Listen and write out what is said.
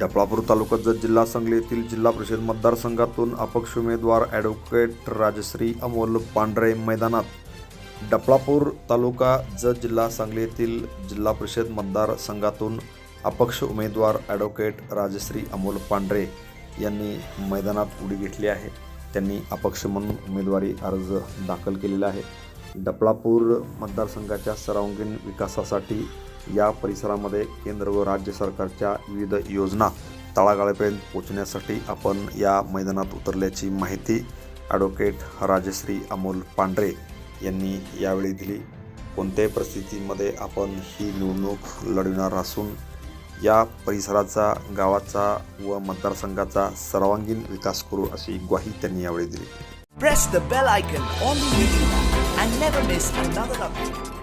डफळापूर तालुक्यात जत जिल्हा सांगली येथील जिल्हा परिषद मतदारसंघातून अपक्ष उमेदवार ॲडव्होकेट राजश्री अमोल पांढरे मैदानात. डफळापूर तालुका जत जिल्हा सांगली येथील जिल्हा परिषद मतदारसंघातून अपक्ष उमेदवार ॲडव्होकेट राजश्री अमोल पांढरे यांनी मैदानात उडी घेतली आहे. त्यांनी अपक्ष म्हणून उमेदवारी अर्ज दाखल केलेला आहे. डफळापूर मतदारसंघाच्या सर्वांगीण विकासासाठी या परिसरामध्ये केंद्र व राज्य सरकारच्या विविध योजना तळागाळापर्यंत पोहोचण्यासाठी आपण या मैदानात उतरल्याची माहिती ॲडव्होकेट राजश्री अमोल पांढरे यांनी यावेळी दिली. कोणत्याही परिस्थितीमध्ये आपण ही निवडणूक लढविणार असून या परिसराचा, गावाचा व मतदारसंघाचा सर्वांगीण विकास करू अशी ग्वाही त्यांनी यावेळी दिली. Press the bell icon on the video and never miss another update.